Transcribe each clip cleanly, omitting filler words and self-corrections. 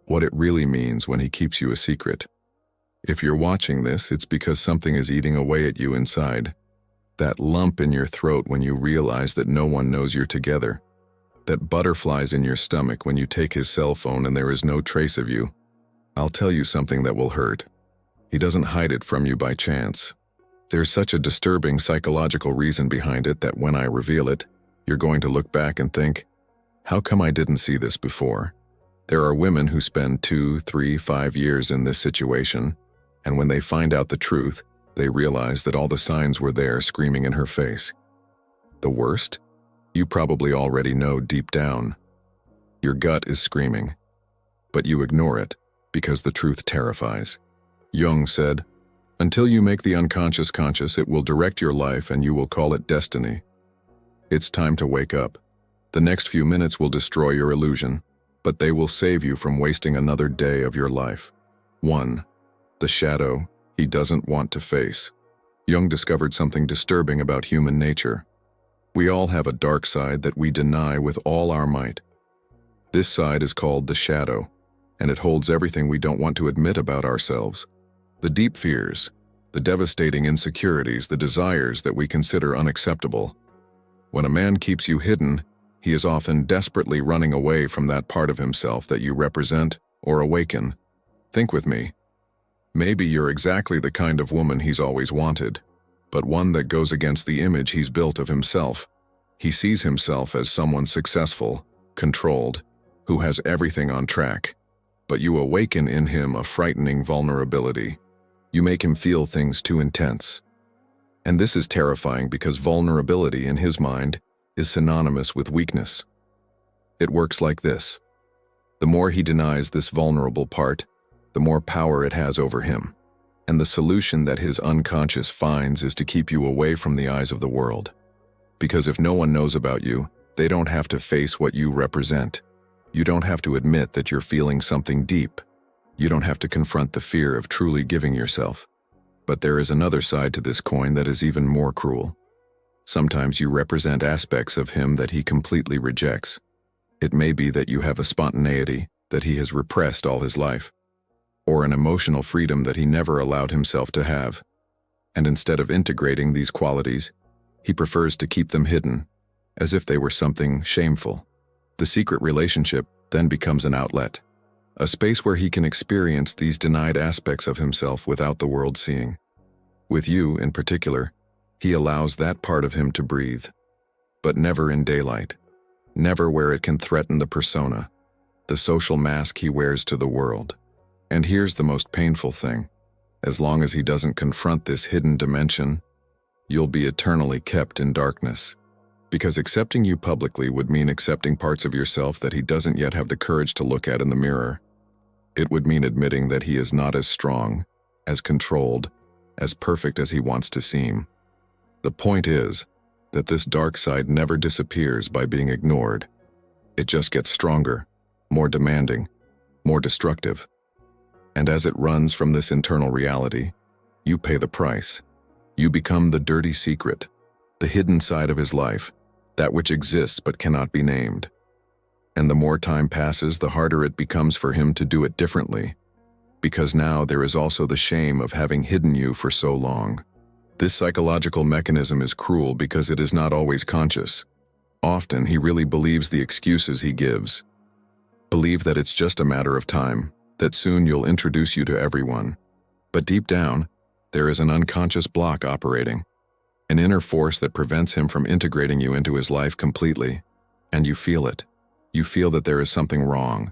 what it really means when he keeps you a secret. If you're watching this, it's because something is eating away at you inside. That lump in your throat when you realize that no one knows you're together. That butterflies in your stomach when you take his cell phone and there is no trace of you. I'll tell you something that will hurt. He doesn't hide it from you by chance. There's such a disturbing psychological reason behind it that when I reveal it, you're going to look back and think, how come I didn't see this before? There are women who spend 2, 3, 5 years in this situation, and when they find out the truth, they realize that all the signs were there screaming in her face. The worst? You probably already know deep down. Your gut is screaming, but you ignore it because the truth terrifies. Jung said, "Until you make the unconscious conscious, it will direct your life and you will call it destiny." It's time to wake up. The next few minutes will destroy your illusion, but they will save you from wasting another day of your life. 1. The shadow he doesn't want to face. Jung discovered something disturbing about human nature. We all have a dark side that we deny with all our might. This side is called the shadow, and it holds everything we don't want to admit about ourselves. The deep fears, the devastating insecurities, the desires that we consider unacceptable. When a man keeps you hidden, he is often desperately running away from that part of himself that you represent or awaken. Think with me. Maybe you're exactly the kind of woman he's always wanted, but one that goes against the image he's built of himself. He sees himself as someone successful, controlled, who has everything on track. But you awaken in him a frightening vulnerability. You make him feel things too intense. And this is terrifying because vulnerability in his mind is synonymous with weakness. It works like this. The more he denies this vulnerable part, the more power it has over him. And the solution that his unconscious finds is to keep you away from the eyes of the world. Because if no one knows about you, they don't have to face what you represent. You don't have to admit that you're feeling something deep. You don't have to confront the fear of truly giving yourself. But there is another side to this coin that is even more cruel. Sometimes you represent aspects of him that he completely rejects. It may be that you have a spontaneity that he has repressed all his life, or an emotional freedom that he never allowed himself to have. And instead of integrating these qualities, he prefers to keep them hidden, as if they were something shameful. The secret relationship then becomes an outlet, a space where he can experience these denied aspects of himself without the world seeing. With you, in particular, he allows that part of him to breathe, but never in daylight, never where it can threaten the persona, the social mask he wears to the world. And here's the most painful thing. As long as he doesn't confront this hidden dimension, you'll be eternally kept in darkness. Because accepting you publicly would mean accepting parts of yourself that he doesn't yet have the courage to look at in the mirror. It would mean admitting that he is not as strong, as controlled, as perfect as he wants to seem. The point is that this dark side never disappears by being ignored. It just gets stronger, more demanding, more destructive. And as it runs from this internal reality, you pay the price. You become the dirty secret, the hidden side of his life, that which exists but cannot be named. And the more time passes, the harder it becomes for him to do it differently, because now there is also the shame of having hidden you for so long. This psychological mechanism is cruel because it is not always conscious. Often he really believes the excuses he gives. Believe that it's just a matter of time, that soon you'll introduce you to everyone. But deep down, there is an unconscious block operating, an inner force that prevents him from integrating you into his life completely. And you feel it. You feel that there is something wrong,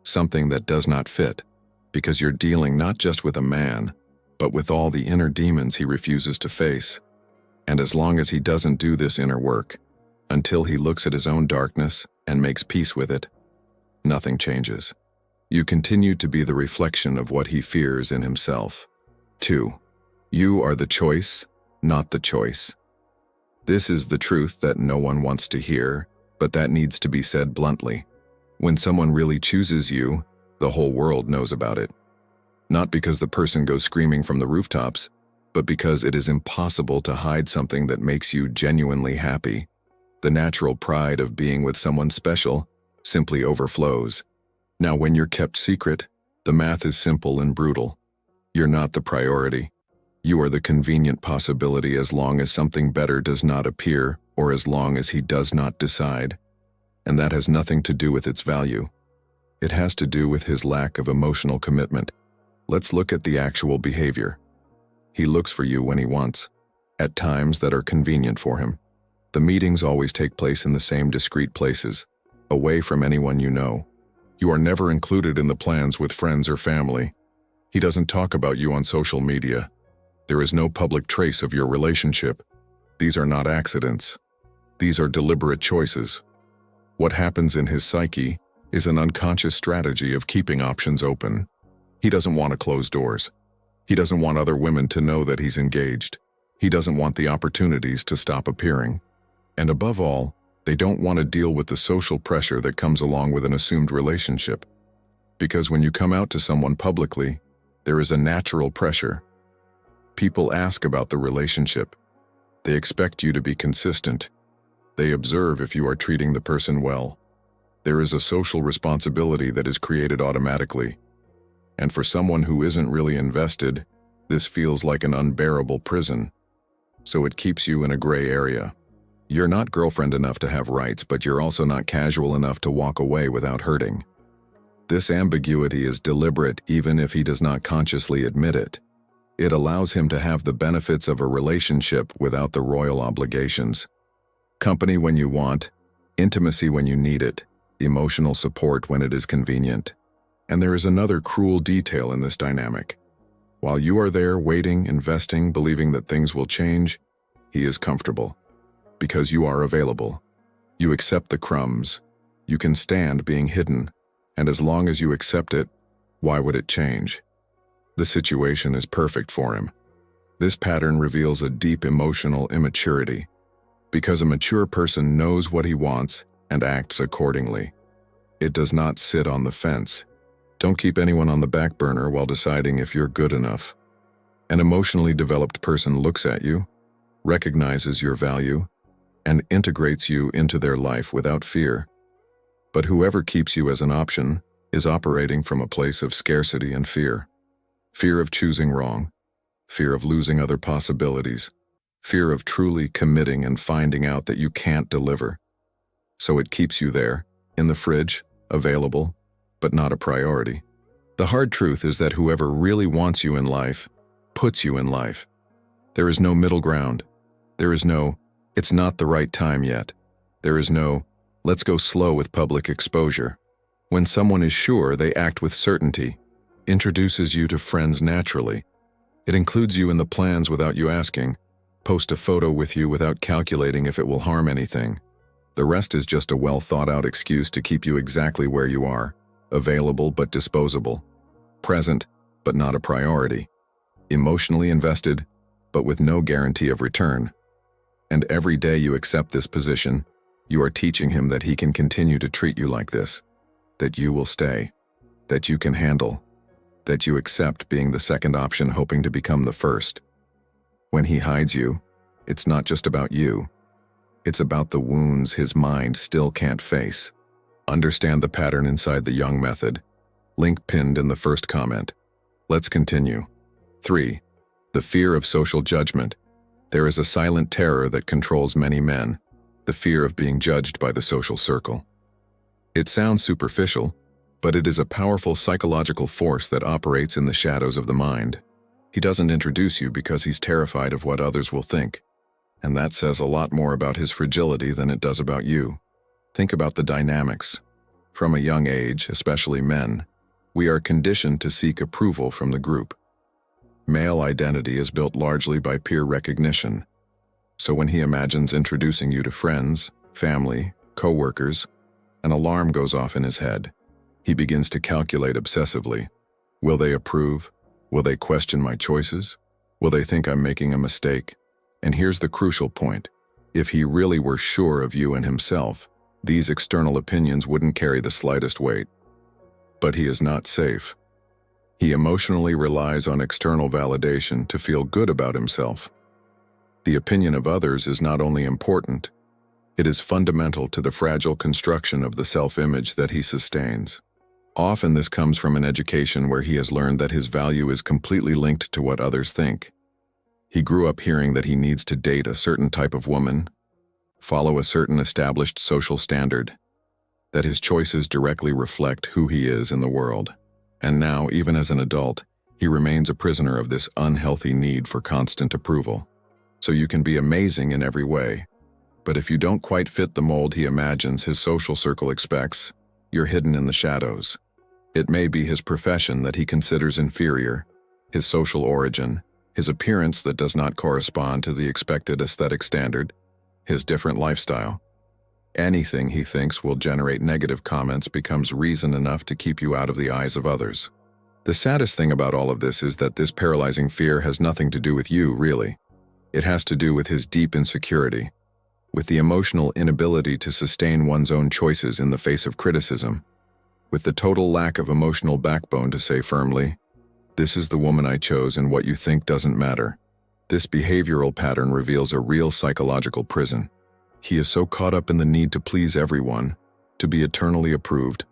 something that does not fit, because you're dealing not just with a man, but with all the inner demons he refuses to face. And as long as he doesn't do this inner work, until he looks at his own darkness and makes peace with it, nothing changes. You continue to be the reflection of what he fears in himself. 2. You are the choice, not the choice. This is the truth that no one wants to hear, but that needs to be said bluntly. When someone really chooses you, the whole world knows about it. Not because the person goes screaming from the rooftops, but because it is impossible to hide something that makes you genuinely happy. The natural pride of being with someone special simply overflows. Now, when you're kept secret, the math is simple and brutal. You're not the priority. You are the convenient possibility as long as something better does not appear or as long as he does not decide. And that has nothing to do with its value. It has to do with his lack of emotional commitment. Let's look at the actual behavior. He looks for you when he wants, at times that are convenient for him. The meetings always take place in the same discreet places, away from anyone you know. You are never included in the plans with friends or family. He doesn't talk about you on social media. There is no public trace of your relationship. These are not accidents. These are deliberate choices. What happens in his psyche is an unconscious strategy of keeping options open. He doesn't want to close doors. He doesn't want other women to know that he's engaged. He doesn't want the opportunities to stop appearing. And above all, they don't want to deal with the social pressure that comes along with an assumed relationship. Because when you come out to someone publicly, there is a natural pressure. People ask about the relationship. They expect you to be consistent. They observe if you are treating the person well. There is a social responsibility that is created automatically. And for someone who isn't really invested, this feels like an unbearable prison. So it keeps you in a gray area. You're not girlfriend enough to have rights, but you're also not casual enough to walk away without hurting. This ambiguity is deliberate even if he does not consciously admit it. It allows him to have the benefits of a relationship without the royal obligations. Company when you want, intimacy when you need it, emotional support when it is convenient. And there is another cruel detail in this dynamic. While you are there waiting, investing, believing that things will change, he is comfortable. Because you are available. You accept the crumbs. You can stand being hidden. And as long as you accept it, why would it change? The situation is perfect for him. This pattern reveals a deep emotional immaturity. Because a mature person knows what he wants and acts accordingly. It does not sit on the fence. Don't keep anyone on the back burner while deciding if you're good enough. An emotionally developed person looks at you, recognizes your value, and integrates you into their life without fear. But whoever keeps you as an option is operating from a place of scarcity and fear. Fear of choosing wrong, fear of losing other possibilities, fear of truly committing and finding out that you can't deliver. So it keeps you there, in the fridge, available, but not a priority. The hard truth is that whoever really wants you in life, puts you in life. There is no middle ground. There is no, it's not the right time yet. There is no, let's go slow with public exposure. When someone is sure, they act with certainty, introduces you to friends naturally. It includes you in the plans without you asking, post a photo with you without calculating if it will harm anything. The rest is just a well-thought-out excuse to keep you exactly where you are, available but disposable, present but not a priority, emotionally invested but with no guarantee of return. And every day you accept this position, you are teaching him that he can continue to treat you like this, that you will stay, that you can handle, that you accept being the second option hoping to become the first. When he hides you, it's not just about you. It's about the wounds his mind still can't face. Understand the pattern inside the Jung Method. Link pinned in the first comment. Let's continue. 3. The fear of social judgment. There is a silent terror that controls many men, the fear of being judged by the social circle. It sounds superficial, but it is a powerful psychological force that operates in the shadows of the mind. He doesn't introduce you because he's terrified of what others will think, and that says a lot more about his fragility than it does about you. Think about the dynamics. From a young age, especially men, we are conditioned to seek approval from the group. Male identity is built largely by peer recognition. So when he imagines introducing you to friends, family, co-workers, an alarm goes off in his head. He begins to calculate obsessively. Will they approve? Will they question my choices? Will they think I'm making a mistake? And here's the crucial point. If he really were sure of you and himself, these external opinions wouldn't carry the slightest weight. But he is not safe. He emotionally relies on external validation to feel good about himself. The opinion of others is not only important, it is fundamental to the fragile construction of the self-image that he sustains. Often this comes from an education where he has learned that his value is completely linked to what others think. He grew up hearing that he needs to date a certain type of woman, follow a certain established social standard, that his choices directly reflect who he is in the world. And now, even as an adult, he remains a prisoner of this unhealthy need for constant approval. So you can be amazing in every way, but if you don't quite fit the mold he imagines his social circle expects, you're hidden in the shadows. It may be his profession that he considers inferior, his social origin, his appearance that does not correspond to the expected aesthetic standard, his different lifestyle. Anything he thinks will generate negative comments becomes reason enough to keep you out of the eyes of others. The saddest thing about all of this is that this paralyzing fear has nothing to do with you, really. It has to do with his deep insecurity, with the emotional inability to sustain one's own choices in the face of criticism, with the total lack of emotional backbone to say firmly, "This is the woman I chose and what you think doesn't matter." This behavioral pattern reveals a real psychological prison. He is so caught up in the need to please everyone, to be eternally approved,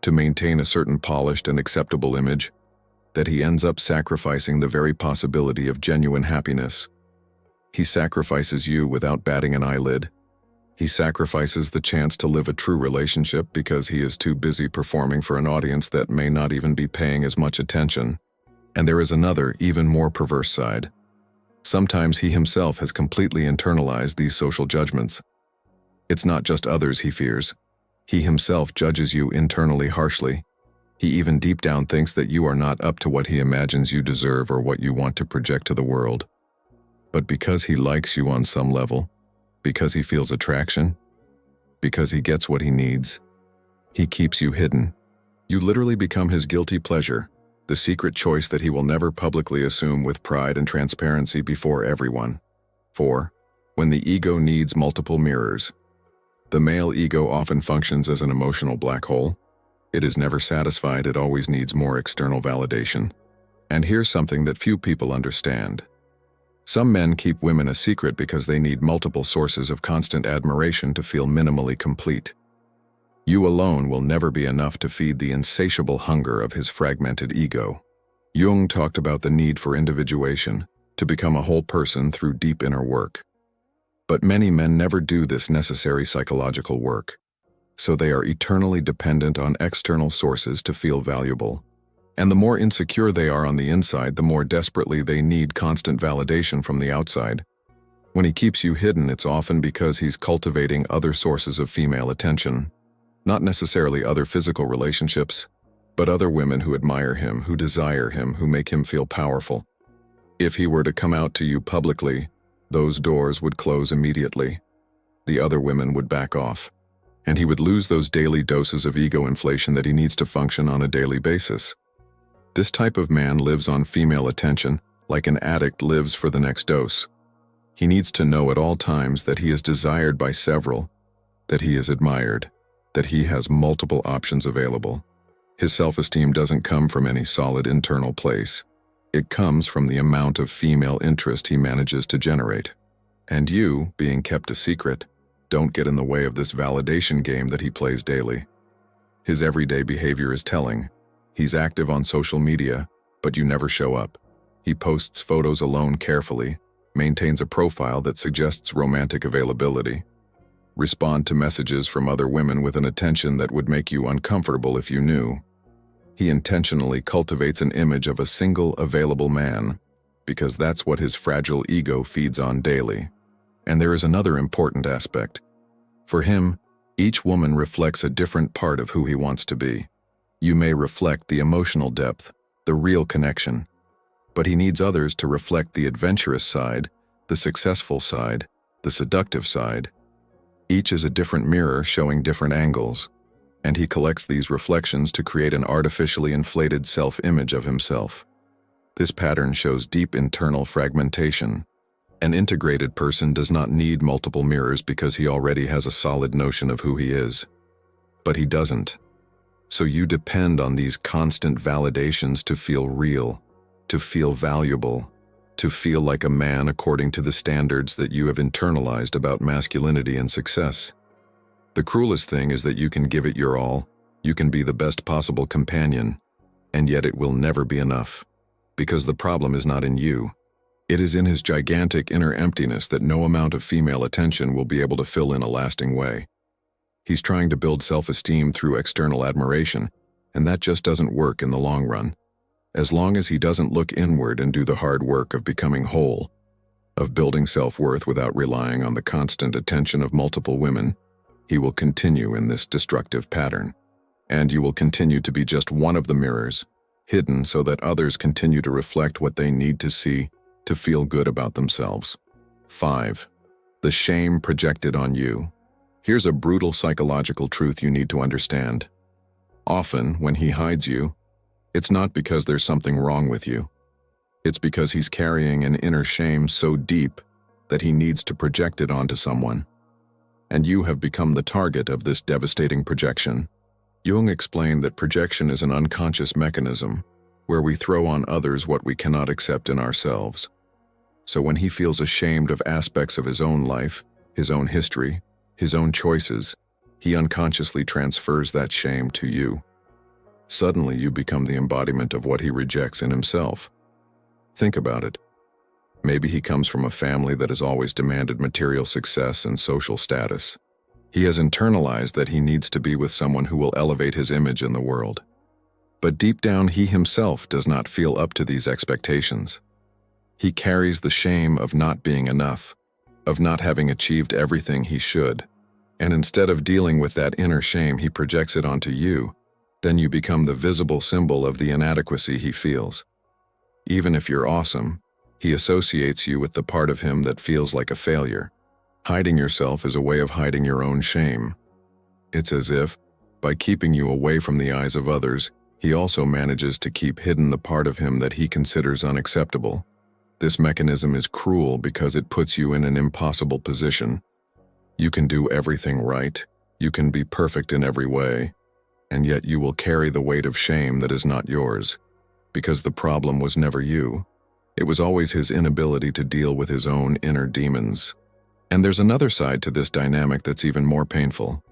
to maintain a certain polished and acceptable image, that he ends up sacrificing the very possibility of genuine happiness. He sacrifices you without batting an eyelid. He sacrifices the chance to live a true relationship because he is too busy performing for an audience that may not even be paying as much attention. And there is another, even more perverse side. Sometimes he himself has completely internalized these social judgments. It's not just others he fears. He himself judges you internally harshly. He even deep down thinks that you are not up to what he imagines you deserve or what you want to project to the world. But because he likes you on some level, because he feels attraction, because he gets what he needs, he keeps you hidden. You literally become his guilty pleasure, the secret choice that he will never publicly assume with pride and transparency before everyone. 4. When the ego needs multiple mirrors. The male ego often functions as an emotional black hole. It is never satisfied, it always needs more external validation. And here's something that few people understand. Some men keep women a secret because they need multiple sources of constant admiration to feel minimally complete. You alone will never be enough to feed the insatiable hunger of his fragmented ego. Jung talked about the need for individuation, to become a whole person through deep inner work. But many men never do this necessary psychological work, so they are eternally dependent on external sources to feel valuable. And the more insecure they are on the inside, the more desperately they need constant validation from the outside. When he keeps you hidden, it's often because he's cultivating other sources of female attention. Not necessarily other physical relationships, but other women who admire him, who desire him, who make him feel powerful. If he were to come out to you publicly, those doors would close immediately. The other women would back off, and he would lose those daily doses of ego inflation that he needs to function on a daily basis. This type of man lives on female attention, like an addict lives for the next dose. He needs to know at all times that he is desired by several, that he is admired, that he has multiple options available. His self-esteem doesn't come from any solid internal place. It comes from the amount of female interest he manages to generate. And you, being kept a secret, don't get in the way of this validation game that he plays daily. His everyday behavior is telling. He's active on social media, but you never show up. He posts photos alone carefully, maintains a profile that suggests romantic availability, respond to messages from other women with an attention that would make you uncomfortable if you knew. He intentionally cultivates an image of a single available man, because that's what his fragile ego feeds on daily. And there is another important aspect. For him, each woman reflects a different part of who he wants to be. You may reflect the emotional depth, the real connection, but he needs others to reflect the adventurous side, the successful side, the seductive side. Each is a different mirror showing different angles, and he collects these reflections to create an artificially inflated self-image of himself. This pattern shows deep internal fragmentation. An integrated person does not need multiple mirrors because he already has a solid notion of who he is. But he doesn't. So you depend on these constant validations to feel real, to feel valuable, to feel like a man according to the standards that you have internalized about masculinity and success. The cruelest thing is that you can give it your all, You can be the best possible companion, and yet it will never be enough. Because the problem is not in you. It is in his gigantic inner emptiness that no amount of female attention will be able to fill in a lasting way. He's trying to build self-esteem through external admiration, and that just doesn't work in the long run. As long as he doesn't look inward and do the hard work of becoming whole, of building self-worth without relying on the constant attention of multiple women, he will continue in this destructive pattern. And you will continue to be just one of the mirrors, hidden so that others continue to reflect what they need to see to feel good about themselves. 5. The shame projected on you. Here's a brutal psychological truth you need to understand. Often, when he hides you, it's not because there's something wrong with you. It's because he's carrying an inner shame so deep that he needs to project it onto someone. And you have become the target of this devastating projection. Jung explained that projection is an unconscious mechanism where we throw on others what we cannot accept in ourselves. So when he feels ashamed of aspects of his own life, his own history, his own choices, he unconsciously transfers that shame to you. Suddenly you become the embodiment of what he rejects in himself. Think about it. Maybe he comes from a family that has always demanded material success and social status. He has internalized that he needs to be with someone who will elevate his image in the world. But deep down, he himself does not feel up to these expectations. He carries the shame of not being enough, of not having achieved everything he should. And instead of dealing with that inner shame, he projects it onto you. Then you become the visible symbol of the inadequacy he feels. Even if you're awesome, he associates you with the part of him that feels like a failure. Hiding yourself is a way of hiding your own shame. It's as if, by keeping you away from the eyes of others, he also manages to keep hidden the part of him that he considers unacceptable. This mechanism is cruel because it puts you in an impossible position. You can do everything right, you can be perfect in every way, and yet you will carry the weight of shame that is not yours. Because the problem was never you. It was always his inability to deal with his own inner demons. And there's another side to this dynamic that's even more painful.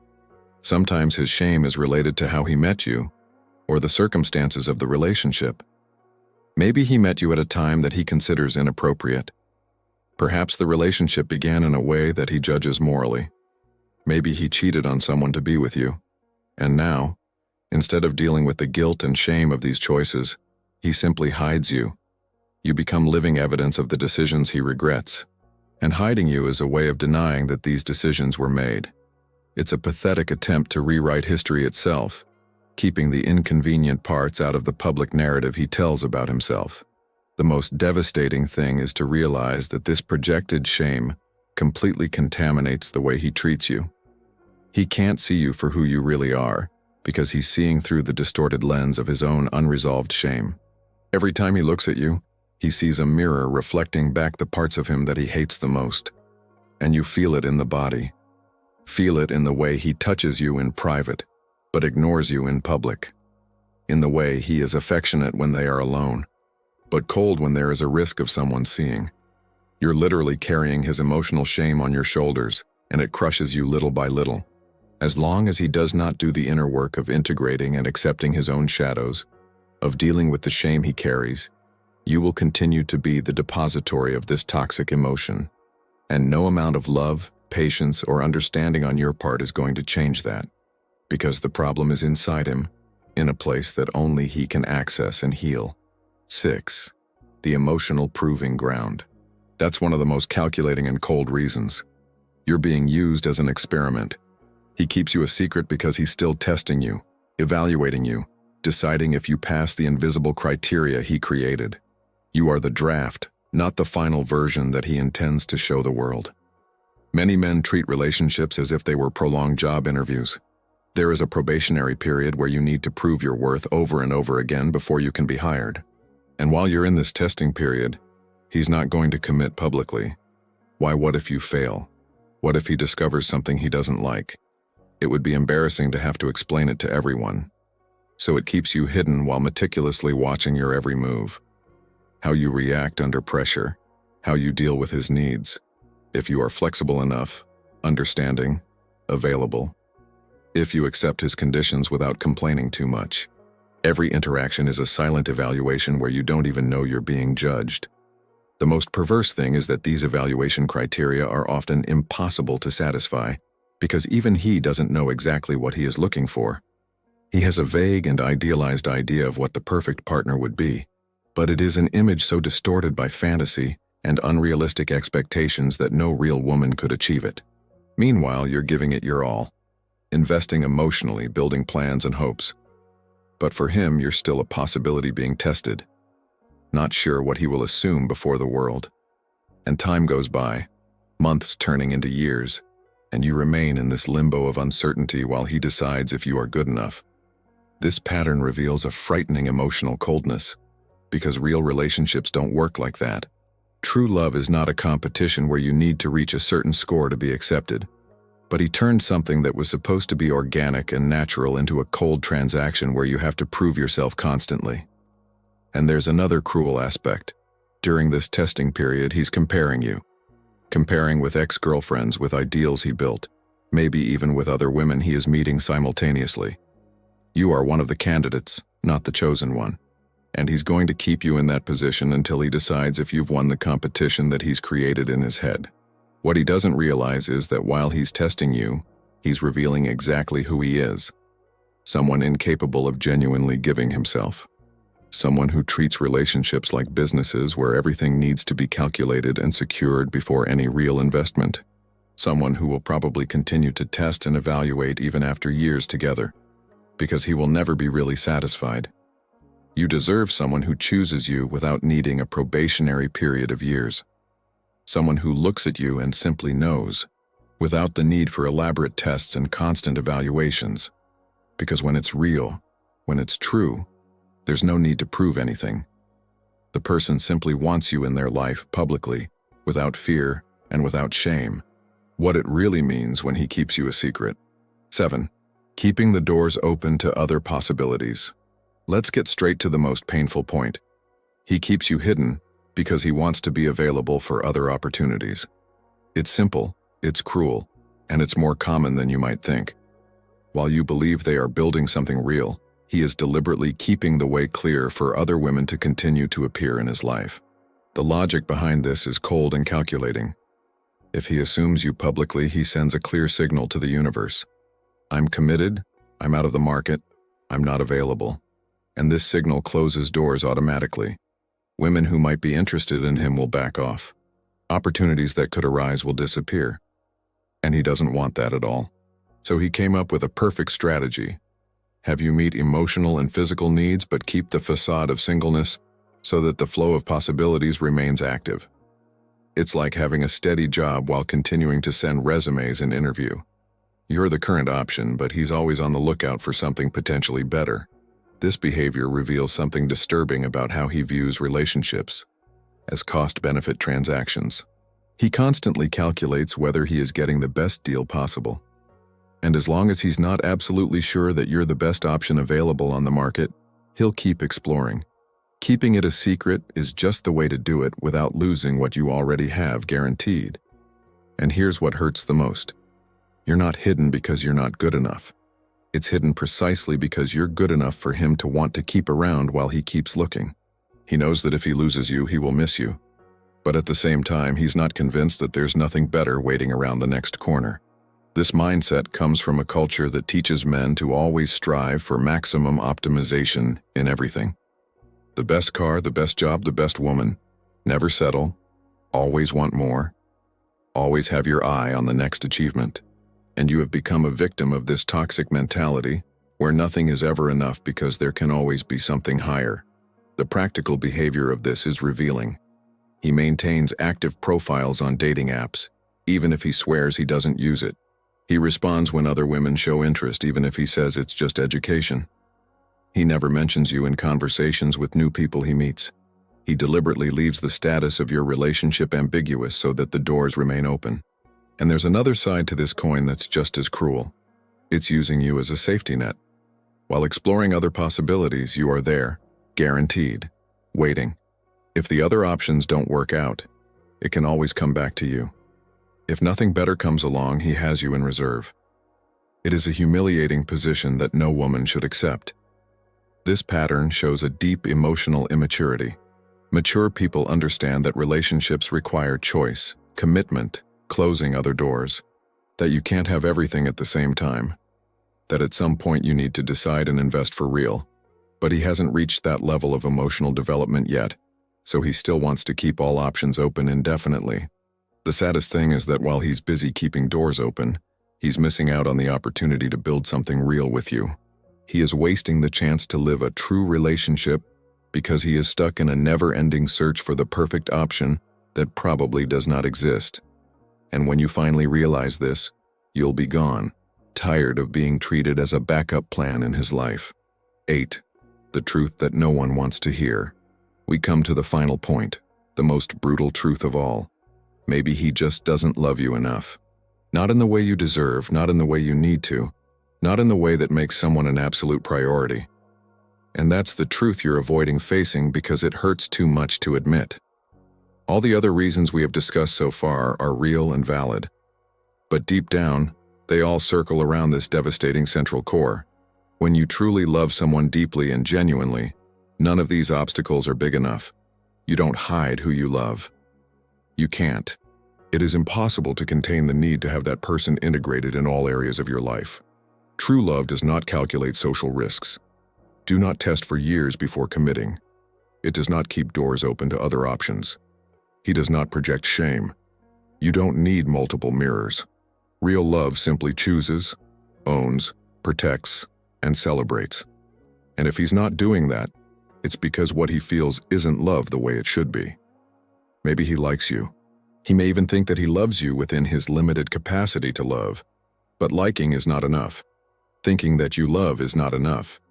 Sometimes his shame is related to how he met you, or the circumstances of the relationship. Maybe he met you at a time that he considers inappropriate. Perhaps the relationship began in a way that he judges morally. Maybe he cheated on someone to be with you. And now, instead of dealing with the guilt and shame of these choices, he simply hides you. You become living evidence of the decisions he regrets. And hiding you is a way of denying that these decisions were made. It's a pathetic attempt to rewrite history itself, keeping the inconvenient parts out of the public narrative he tells about himself. The most devastating thing is to realize that this projected shame completely contaminates the way he treats you. He can't see you for who you really are, because he's seeing through the distorted lens of his own unresolved shame. Every time he looks at you, he sees a mirror reflecting back the parts of him that he hates the most. And you feel it in the body. Feel it in the way he touches you in private, but ignores you in public. In the way he is affectionate when they are alone, but cold when there is a risk of someone seeing. You're literally carrying his emotional shame on your shoulders, and it crushes you little by little. As long as he does not do the inner work of integrating and accepting his own shadows, of dealing with the shame he carries, you will continue to be the depository of this toxic emotion. And no amount of love, patience, or understanding on your part is going to change that. Because the problem is inside him, in a place that only he can access and heal. 6. The emotional proving ground. That's one of the most calculating and cold reasons. You're being used as an experiment. He keeps you a secret because he's still testing you, evaluating you, deciding if you pass the invisible criteria he created. You are the draft, not the final version that he intends to show the world. Many men treat relationships as if they were prolonged job interviews. There is a probationary period where you need to prove your worth over and over again before you can be hired. And while you're in this testing period, he's not going to commit publicly. Why, what if you fail? What if he discovers something he doesn't like? It would be embarrassing to have to explain it to everyone. So it keeps you hidden while meticulously watching your every move. How you react under pressure, how you deal with his needs. If you are flexible enough, understanding, available. if you accept his conditions without complaining too much. Every interaction is a silent evaluation where you don't even know you're being judged. The most perverse thing is that these evaluation criteria are often impossible to satisfy, because even he doesn't know exactly what he is looking for. He has a vague and idealized idea of what the perfect partner would be, but it is an image so distorted by fantasy and unrealistic expectations that no real woman could achieve it. Meanwhile, you're giving it your all, investing emotionally, building plans and hopes. But for him, you're still a possibility being tested, not sure what he will assume before the world. And time goes by, months turning into years, and you remain in this limbo of uncertainty while he decides if you are good enough. This pattern reveals a frightening emotional coldness, because real relationships don't work like that. True love is not a competition where you need to reach a certain score to be accepted. But he turned something that was supposed to be organic and natural into a cold transaction where you have to prove yourself constantly. And there's another cruel aspect. During this testing period, he's comparing you. Comparing with ex-girlfriends, with ideals he built, maybe even with other women he is meeting simultaneously. You are one of the candidates, not the chosen one. And he's going to keep you in that position until he decides if you've won the competition that he's created in his head. What he doesn't realize is that while he's testing you, he's revealing exactly who he is. Someone incapable of genuinely giving himself. Someone who treats relationships like businesses where everything needs to be calculated and secured before any real investment. Someone who will probably continue to test and evaluate even after years together, because he will never be really satisfied. You deserve someone who chooses you without needing a probationary period of years. Someone who looks at you and simply knows, without the need for elaborate tests and constant evaluations. Because when it's real, when it's true, there's no need to prove anything. The person simply wants you in their life publicly, without fear and without shame. What it really means when he keeps you a secret. 7. Keeping the doors open to other possibilities. Let's get straight to the most painful point. He keeps you hidden because he wants to be available for other opportunities. It's simple, it's cruel, and it's more common than you might think. While you believe they are building something real, he is deliberately keeping the way clear for other women to continue to appear in his life. The logic behind this is cold and calculating. If he assumes you publicly, he sends a clear signal to the universe. I'm committed, I'm out of the market, I'm not available. And this signal closes doors automatically. Women who might be interested in him will back off. Opportunities that could arise will disappear. And he doesn't want that at all. So he came up with a perfect strategy. Have you meet emotional and physical needs but keep the facade of singleness so that the flow of possibilities remains active. It's like having a steady job while continuing to send resumes and interview. You're the current option, but he's always on the lookout for something potentially better. This behavior reveals something disturbing about how he views relationships as cost-benefit transactions. He constantly calculates whether he is getting the best deal possible. And as long as he's not absolutely sure that you're the best option available on the market, he'll keep exploring. Keeping it a secret is just the way to do it without losing what you already have guaranteed. And here's what hurts the most. You're not hidden because you're not good enough. It's hidden precisely because you're good enough for him to want to keep around while he keeps looking. He knows that if he loses you, he will miss you. But at the same time, he's not convinced that there's nothing better waiting around the next corner. This mindset comes from a culture that teaches men to always strive for maximum optimization in everything. The best car, the best job, the best woman. Never settle. Always want more. Always have your eye on the next achievement. And you have become a victim of this toxic mentality where nothing is ever enough because there can always be something higher. The practical behavior of this is revealing. He maintains active profiles on dating apps, even if he swears he doesn't use it. He responds when other women show interest, even if he says it's just education. He never mentions you in conversations with new people he meets. He deliberately leaves the status of your relationship ambiguous so that the doors remain open. And there's another side to this coin that's just as cruel. It's using you as a safety net. While exploring other possibilities, you are there, guaranteed, waiting. If the other options don't work out, it can always come back to you. If nothing better comes along, he has you in reserve. It is a humiliating position that no woman should accept. This pattern shows a deep emotional immaturity. Mature people understand that relationships require choice, commitment, closing other doors, that you can't have everything at the same time, that at some point you need to decide and invest for real. But he hasn't reached that level of emotional development yet, so he still wants to keep all options open indefinitely. The saddest thing is that while he's busy keeping doors open, he's missing out on the opportunity to build something real with you. He is wasting the chance to live a true relationship because he is stuck in a never-ending search for the perfect option that probably does not exist. And when you finally realize this, you'll be gone, tired of being treated as a backup plan in his life. 8. The truth that no one wants to hear. We come to the final point, the most brutal truth of all. Maybe he just doesn't love you enough. Not in the way you deserve, not in the way you need to, not in the way that makes someone an absolute priority. And that's the truth you're avoiding facing because it hurts too much to admit. All the other reasons we have discussed so far are real and valid. But deep down, they all circle around this devastating central core. When you truly love someone deeply and genuinely, none of these obstacles are big enough. You don't hide who you love. You can't. It is impossible to contain the need to have that person integrated in all areas of your life. True love does not calculate social risks. Do not test for years before committing. It does not keep doors open to other options. He does not project shame. You don't need multiple mirrors. Real love simply chooses, owns, protects, and celebrates. And if he's not doing that, it's because what he feels isn't love the way it should be. Maybe he likes you. He may even think that he loves you within his limited capacity to love. But liking is not enough. Thinking that you love is not enough.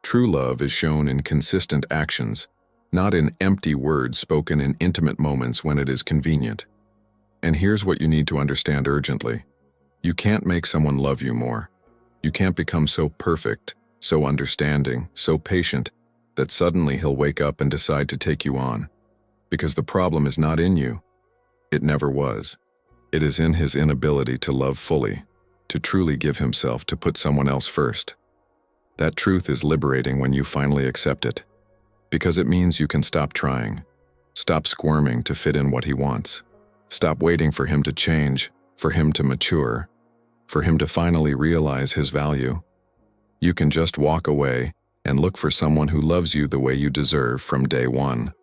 True love is shown in consistent actions, not in empty words spoken in intimate moments when it is convenient. And here's what you need to understand urgently. You can't make someone love you more. You can't become so perfect, so understanding, so patient, that suddenly he'll wake up and decide to take you on. Because the problem is not in you. It never was. It is in his inability to love fully, to truly give himself, to put someone else first. That truth is liberating when you finally accept it, because it means you can stop trying, stop squirming to fit in what he wants, stop waiting for him to change, for him to mature, for him to finally realize his value. You can just walk away and look for someone who loves you the way you deserve from day one.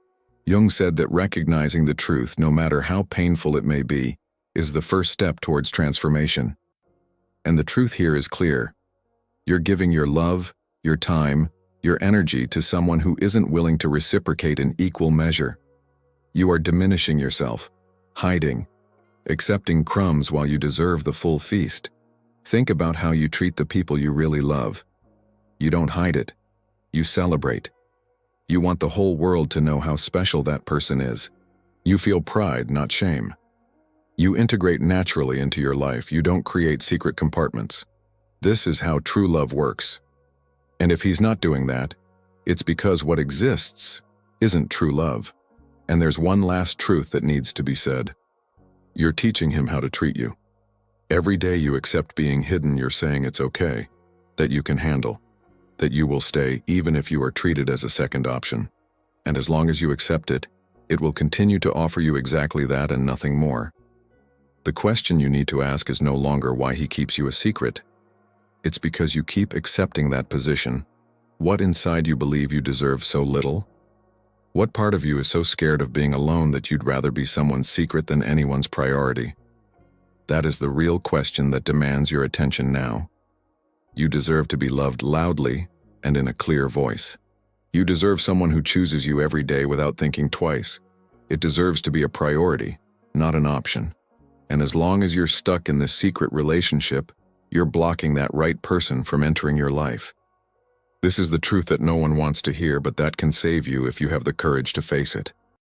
Jung said that recognizing the truth, no matter how painful it may be, is the first step towards transformation. And the truth here is clear. You're giving your love, your time, your energy to someone who isn't willing to reciprocate in equal measure. You are diminishing yourself, hiding, accepting crumbs while you deserve the full feast. Think about how you treat the people you really love. You don't hide it. You celebrate. You want the whole world to know how special that person is. You feel pride, not shame. You integrate naturally into your life. You don't create secret compartments. This is how true love works. And if he's not doing that, it's because what exists isn't true love. And there's one last truth that needs to be said. You're teaching him how to treat you. Every day you accept being hidden, you're saying it's okay, that you can handle, that you will stay even if you are treated as a second option. And as long as you accept it, it will continue to offer you exactly that and nothing more. The question you need to ask is no longer why he keeps you a secret. It's because you keep accepting that position. What inside you believe you deserve so little? What part of you is so scared of being alone that you'd rather be someone's secret than anyone's priority? That is the real question that demands your attention now. You deserve to be loved loudly and in a clear voice. You deserve someone who chooses you every day without thinking twice. It deserves to be a priority, not an option. And as long as you're stuck in this secret relationship, you're blocking that right person from entering your life. This is the truth that no one wants to hear, but that can save you if you have the courage to face it.